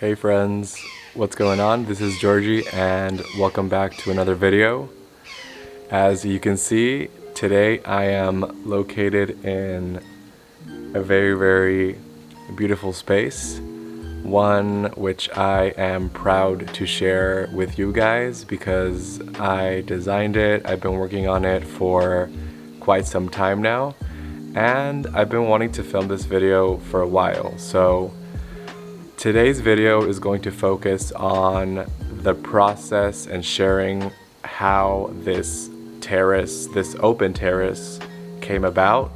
Hey friends, what's going on? This is Georgie and welcome back to another video. As you can see, today I am located in a very beautiful space, one which I am proud to share with you guys because I designed it. I've been working on it for quite some time now, and I've been wanting to film this video for a while. So today's video is going to focus on the process and sharing how this terrace, this open terrace, came about.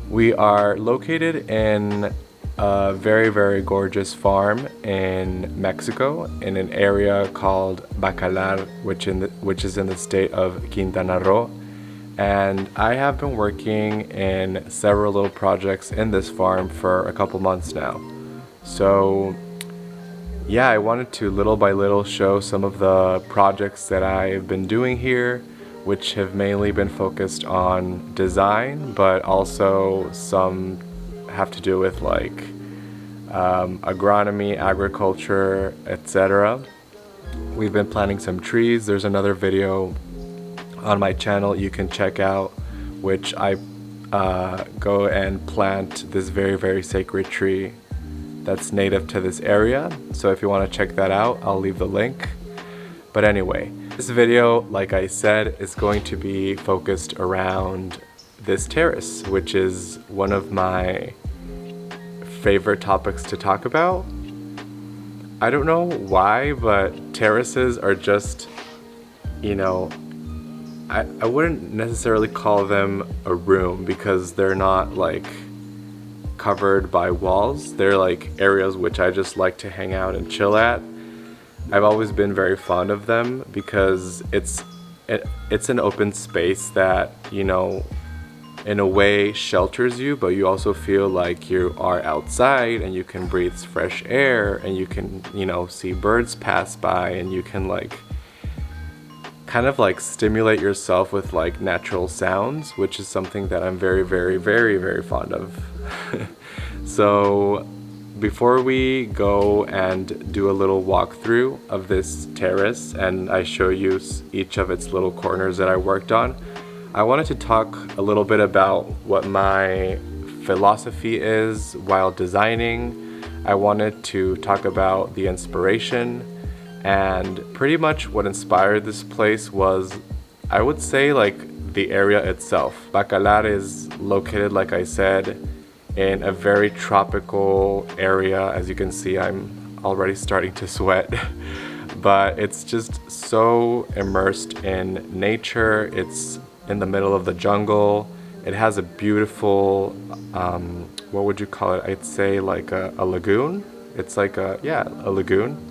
We are located in a very gorgeous farm in Mexico in an area called Bacalar, which is in the state of Quintana Roo. And I have been working in several little projects in this farm for a couple months now. So yeah, I wanted to little by little show some of the projects that I've been doing here, which have mainly been focused on design, but also some have to do with like agronomy, agriculture, etc. We've been planting some trees. There's another video on my channel you can check out, which I go and plant this very sacred tree that's native to this area. So if you want to check that out, I'll leave the link. But anyway, this video, like I said, is going to be focused around this terrace, which is one of my favorite topics to talk about. I don't know why, but terraces are just, you know, I wouldn't necessarily call them a room because they're not like covered by walls. They're like areas which I just like to hang out and chill at. I've always been very fond of them because it's an open space that, you know, in a way shelters you, but you also feel like you are outside and you can breathe fresh air and you can, you know, see birds pass by and you can like kind of like stimulate yourself with like natural sounds, which is something that I'm very fond of. So before we go and do a little walkthrough of this terrace and I show you each of its little corners that I worked on, I wanted to talk a little bit about what my philosophy is while designing. I wanted to talk about the inspiration, and pretty much what inspired this place was, I would say, like the area itself. Bacalar is located, like I said, in a very tropical area. As you can see, I'm already starting to sweat. But it's just so immersed in nature. It's in the middle of the jungle. It has a beautiful, what would you call it? I'd say like a lagoon. It's like a lagoon.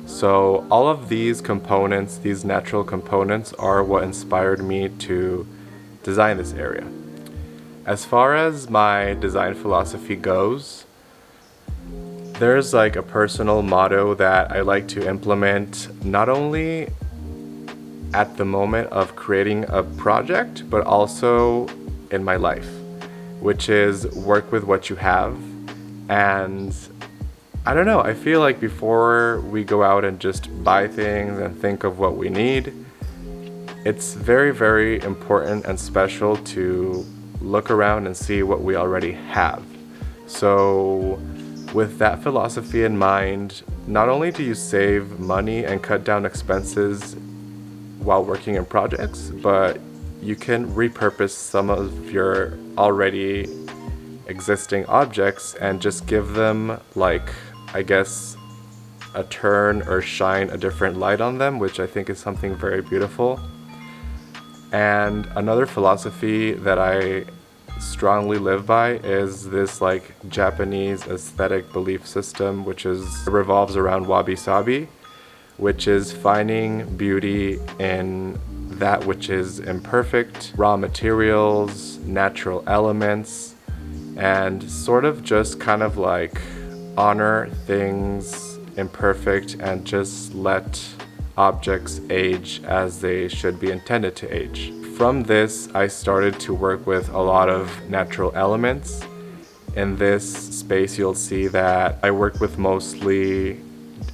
So all of these components, these natural components, are what inspired me to design this area. As far as my design philosophy goes, there's like a personal motto that I like to implement, not only at the moment of creating a project, but also in my life, which is work with what you have. And I don't know, I feel like before we go out and just buy things and think of what we need, it's very important and special to look around and see what we already have. So with that philosophy in mind, not only do you save money and cut down expenses while working in projects, but you can repurpose some of your already existing objects and just give them, like, I guess, a turn or shine a different light on them, which I think is something very beautiful. And another philosophy that I strongly live by is this like Japanese aesthetic belief system, which revolves around wabi-sabi, which is finding beauty in that which is imperfect, raw materials, natural elements, and sort of just kind of like honor things imperfect and just let objects age as they should be intended to age. From this, I started to work with a lot of natural elements, In this space, you'll see that I work with mostly,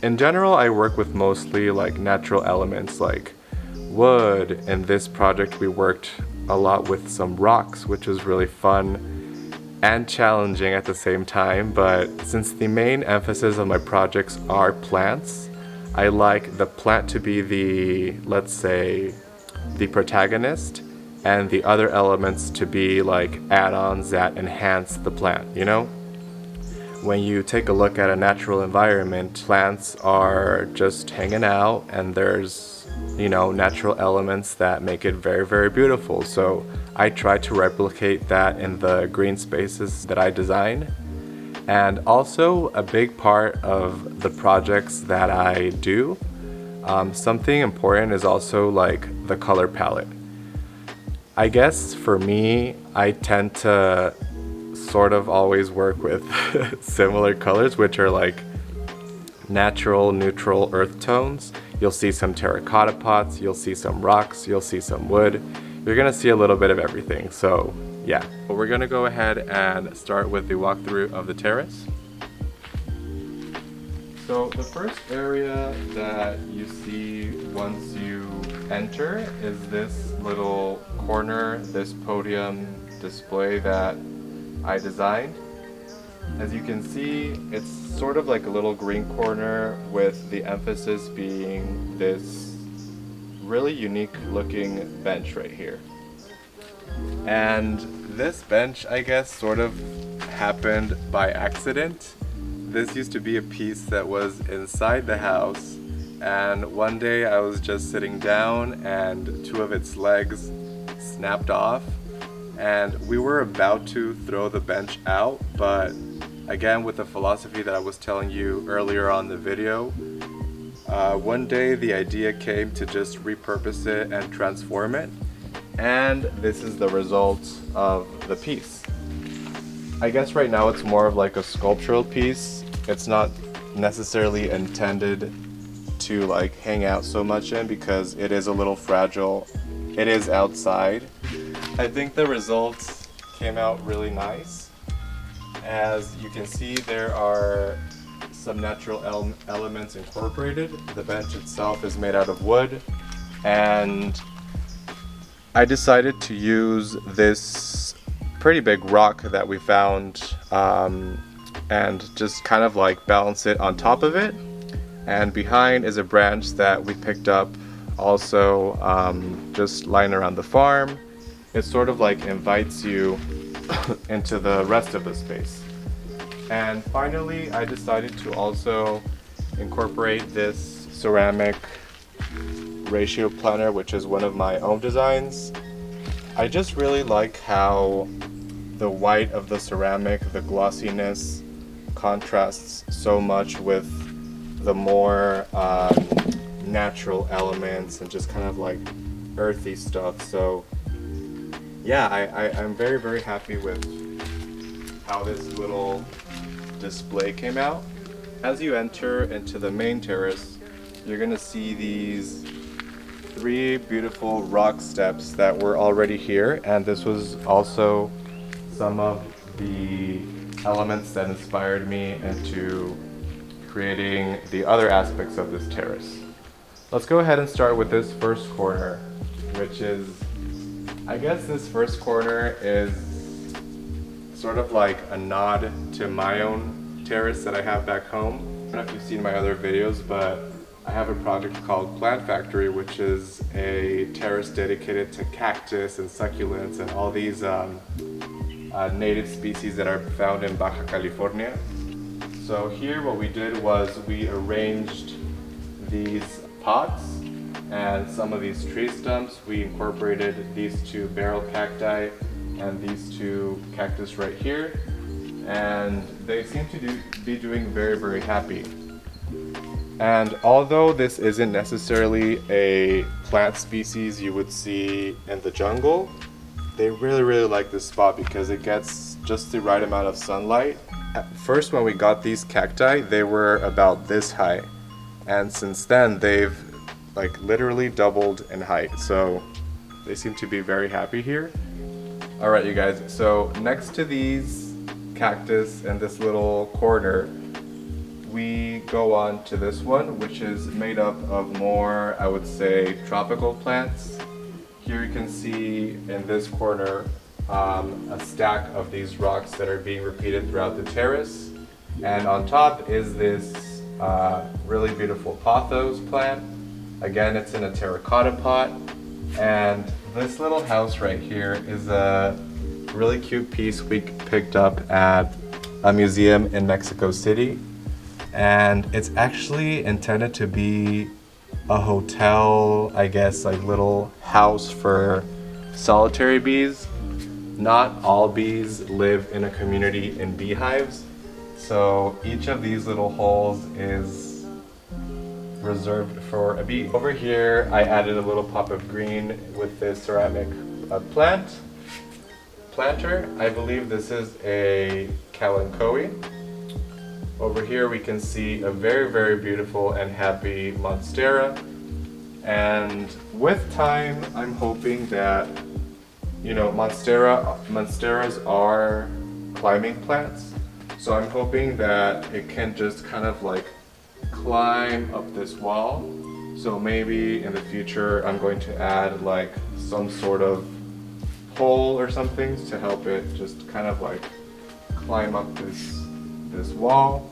in general, I work with mostly like natural elements like wood. In this project, we worked a lot with some rocks, which was really fun and challenging at the same time. But since the main emphasis of my projects are plants, I like the plant to be the, let's say, the protagonist, and the other elements to be like add-ons that enhance the plant, you know? When you take a look at a natural environment, plants are just hanging out and there's, you know, natural elements that make it very, very beautiful. So I try to replicate that in the green spaces that I design. And also a big part of the projects that I do, something important is also like the color palette. I guess for me, I tend to sort of always work with similar colors, which are like natural, neutral earth tones. You'll see some terracotta pots, you'll see some rocks, you'll see some wood. You're gonna see a little bit of everything, so yeah. But we're gonna go ahead and start with the walkthrough of the terrace. So the first area that you see once you enter is this little corner, this podium display that I designed. As you can see, it's sort of like a little green corner with the emphasis being this really unique looking bench right here. And this bench, I guess, sort of happened by accident. This used to be a piece that was inside the house, and one day I was just sitting down and two of its legs snapped off, and we were about to throw the bench out, but again, with the philosophy that I was telling you earlier on the video, one day the idea came to just repurpose it and transform it, and this is the result of the piece. I guess right now it's more of like a sculptural piece. It's not necessarily intended to like hang out so much in because it is a little fragile. It is outside. I think the results came out really nice. As you can see, there are some natural elements incorporated. The bench itself is made out of wood, and I decided to use this pretty big rock that we found and just kind of like balance it on top of it. And behind is a branch that we picked up also just lying around the farm. It sort of like invites you into the rest of the space. And finally, I decided to also incorporate this ceramic ratio planner, which is one of my own designs. I just really like how the white of the ceramic, the glossiness, contrasts so much with the more natural elements and just kind of like earthy stuff. So yeah, I'm very, very happy with how this little display came out. As you enter into the main terrace, you're gonna see these 3 beautiful rock steps that were already here, and this was also some of the elements that inspired me into creating the other aspects of this terrace. Let's go ahead and start with this first corner, which is, I guess this first corner is sort of like a nod to my own terrace that I have back home. I don't know if you've seen my other videos, but I have a project called Plant Factory, which is a terrace dedicated to cactus and succulents and all these native species that are found in Baja California. So here what we did was we arranged these pots and some of these tree stumps. We incorporated these 2 barrel cacti and these 2 cactus right here, and they seem to be doing very, very happy. And although this isn't necessarily a plant species you would see in the jungle, they really, really like this spot because it gets just the right amount of sunlight. At first, when we got these cacti, they were about this high, and since then they've like literally doubled in height, so they seem to be very happy here. Alright you guys, so next to these cactus in this little corner, we go on to this one, which is made up of more, I would say, tropical plants. Here you can see in this corner a stack of these rocks that are being repeated throughout the terrace. And on top is this really beautiful pothos plant. Again, it's in a terracotta pot. And this little house right here is a really cute piece we picked up at a museum in Mexico City. And it's actually intended to be a hotel, I guess, like little house for solitary bees. Not all bees live in a community in beehives, so each of these little holes is reserved for a bee. Over here, I added a little pop of green with this ceramic planter. I believe this is a kalanchoe. Over here we can see a very, very beautiful and happy monstera. And with time, I'm hoping that, you know, monsteras are climbing plants. So I'm hoping that it can just kind of like climb up this wall. So maybe in the future, I'm going to add like some sort of pole or something to help it just kind of like climb up this wall.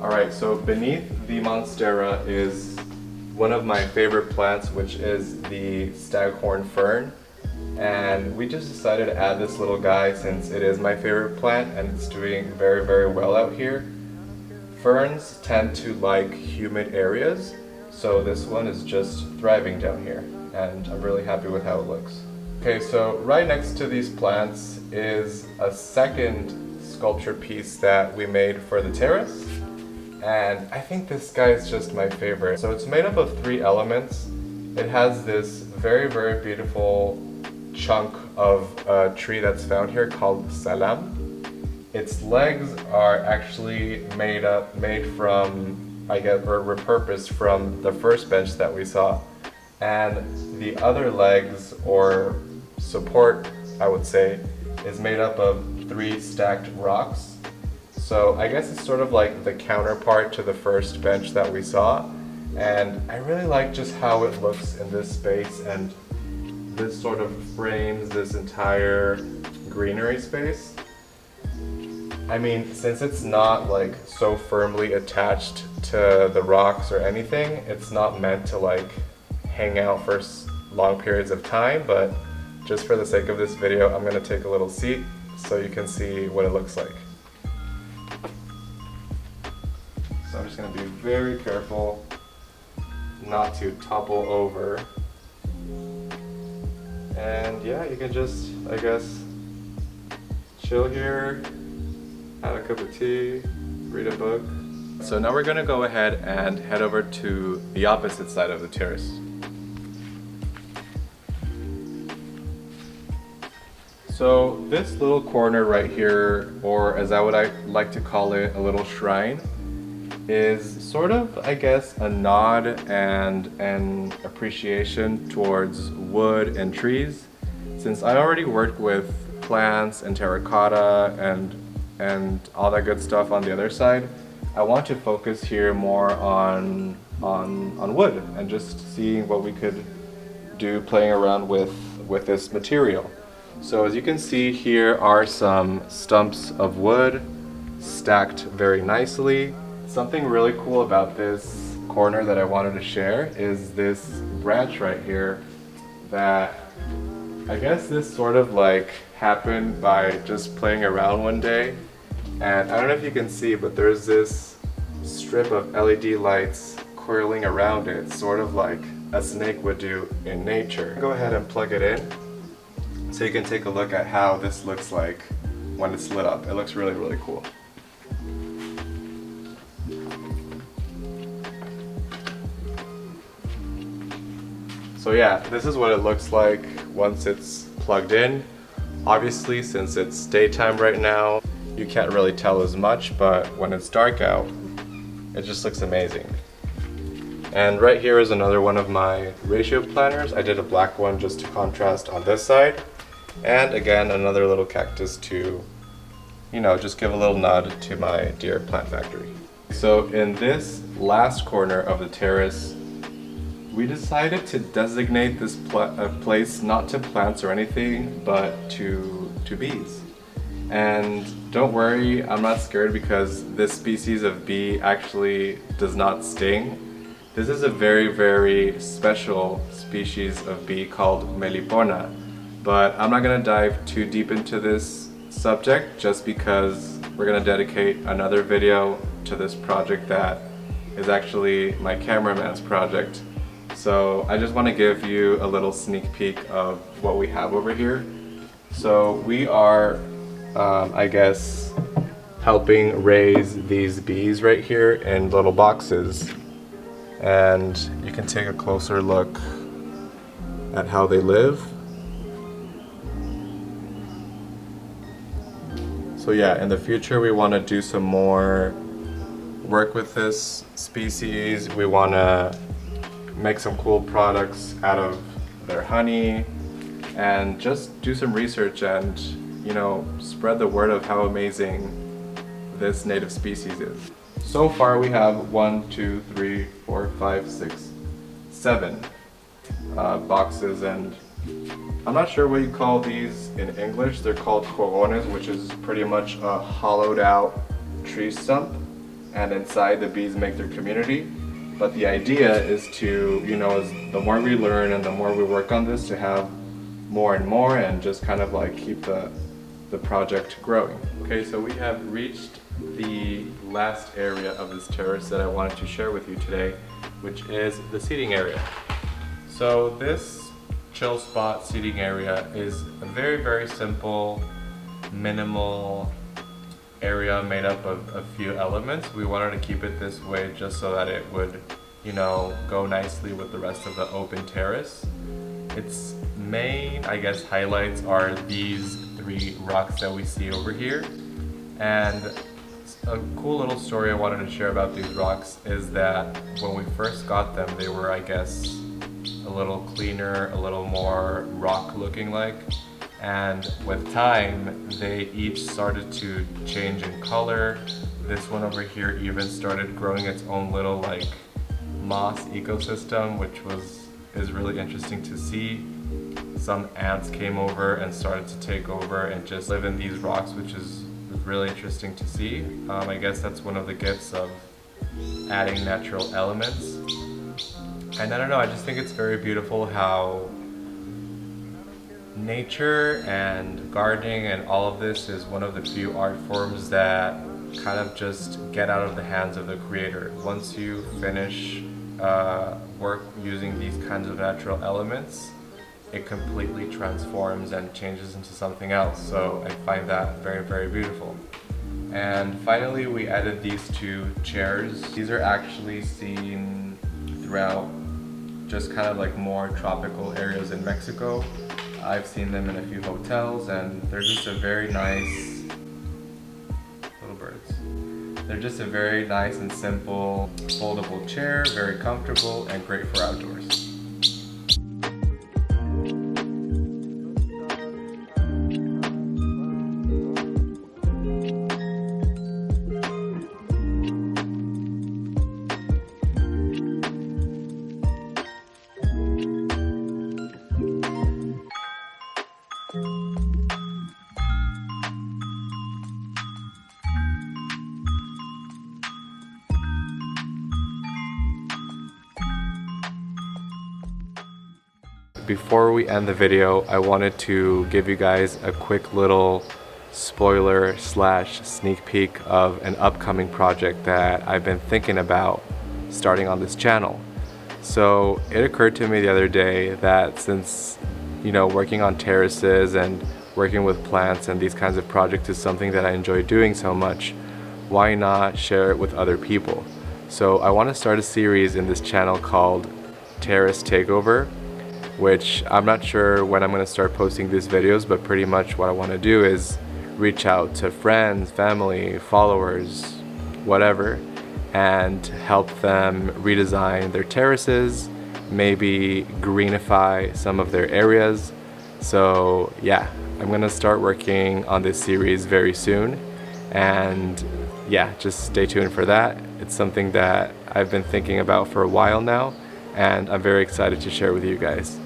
Alright, so beneath the monstera is one of my favorite plants, which is the staghorn fern. And we just decided to add this little guy since it is my favorite plant and it's doing very, very well out here. Ferns tend to like humid areas, so this one is just thriving down here, and I'm really happy with how it looks. Okay, so right next to these plants is a second sculpture piece that we made for the terrace. And I think this guy is just my favorite. So it's made up of 3 elements. It has this very, very beautiful chunk of a tree that's found here called salam. Its legs are actually made from, I guess, or repurposed from the first bench that we saw. And the other legs, or support, I would say, is made up of 3 stacked rocks. So I guess it's sort of like the counterpart to the first bench that we saw. And I really like just how it looks in this space, and this sort of frames this entire greenery space. I mean, since it's not like so firmly attached to the rocks or anything, it's not meant to like hang out for long periods of time, but just for the sake of this video, I'm gonna take a little seat so you can see what it looks like. So I'm just gonna be very careful not to topple over. And yeah, you can just, I guess, chill here, have a cup of tea, read a book. So now we're gonna go ahead and head over to the opposite side of the terrace. So this little corner right here, or as I would like to call it, a little shrine, is sort of, I guess, a nod and an appreciation towards wood and trees. Since I already worked with plants and terracotta and all that good stuff on the other side, I want to focus here more on wood and just seeing what we could do playing around with this material. So as you can see, here are some stumps of wood stacked very nicely. Something really cool about this corner that I wanted to share is this branch right here that I guess this sort of like happened by just playing around one day. And I don't know if you can see, but there's this strip of LED lights coiling around it, sort of like a snake would do in nature. Go ahead and plug it in so you can take a look at how this looks like when it's lit up. It looks really, really cool. So yeah, this is what it looks like once it's plugged in. Obviously, since it's daytime right now, you can't really tell as much, but when it's dark out, it just looks amazing. And right here is another one of my ratio planners. I did a black one just to contrast on this side. And again, another little cactus to just give a little nod to my dear plant factory. So in this last corner of the terrace, we decided to designate this place not to plants or anything, but to bees. And don't worry, I'm not scared because this species of bee actually does not sting. This is a very, very special species of bee called Melipona. But I'm not gonna dive too deep into this subject just because we're gonna dedicate another video to this project that is actually my cameraman's project. So I just want to give you a little sneak peek of what we have over here. So we are, I guess, helping raise these bees right here in little boxes. And you can take a closer look at how they live. So yeah, in the future we want to do some more work with this species. We want to make some cool products out of their honey and just do some research and spread the word of how amazing this native species is. So far we have 1, 2, 3, 4, 5, 6, 7 boxes, and I'm not sure what you call these in English. They're called corones, which is pretty much a hollowed out tree stump, and inside the bees make their community. But the idea is to, as the more we learn and the more we work on this, to have more and more and just kind of like keep the project growing. Okay, so we have reached the last area of this terrace that I wanted to share with you today, which is the seating area. So this chill spot seating area is a very, very simple, minimal area made up of a few elements. We wanted to keep it this way just so that it would, go nicely with the rest of the open terrace. Its main, I guess, highlights are these 3 rocks that we see over here. And a cool little story I wanted to share about these rocks is that when we first got them, they were, I guess, a little cleaner, a little more rock looking like. And with time, they each started to change in color. This one over here even started growing its own little like moss ecosystem, which is really interesting to see. Some ants came over and started to take over and just live in these rocks, which is really interesting to see. I guess that's one of the gifts of adding natural elements. And I don't know, I just think it's very beautiful how nature and gardening and all of this is one of the few art forms that kind of just get out of the hands of the creator. Once you finish work using these kinds of natural elements, it completely transforms and changes into something else. So I find that very, very beautiful. And finally, we added these 2 chairs. These are actually seen throughout just kind of like more tropical areas in Mexico. I've seen them in a few hotels, and they're just a very nice little birds. They're just a very nice and simple foldable chair, very comfortable and great for outdoors. Before we end the video, I wanted to give you guys a quick little spoiler / sneak peek of an upcoming project that I've been thinking about starting on this channel. So it occurred to me the other day that since working on terraces and working with plants and these kinds of projects is something that I enjoy doing so much, why not share it with other people? So I want to start a series in this channel called Terrace Takeover, which I'm not sure when I'm going to start posting these videos, but pretty much what I want to do is reach out to friends, family, followers, whatever, and help them redesign their terraces, maybe greenify some of their areas. So yeah, I'm going to start working on this series very soon. And yeah, just stay tuned for that. It's something that I've been thinking about for a while now, and I'm very excited to share with you guys.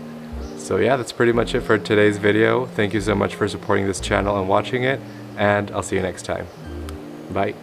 So yeah, that's pretty much it for today's video. Thank you so much for supporting this channel and watching it, and I'll see you next time. Bye.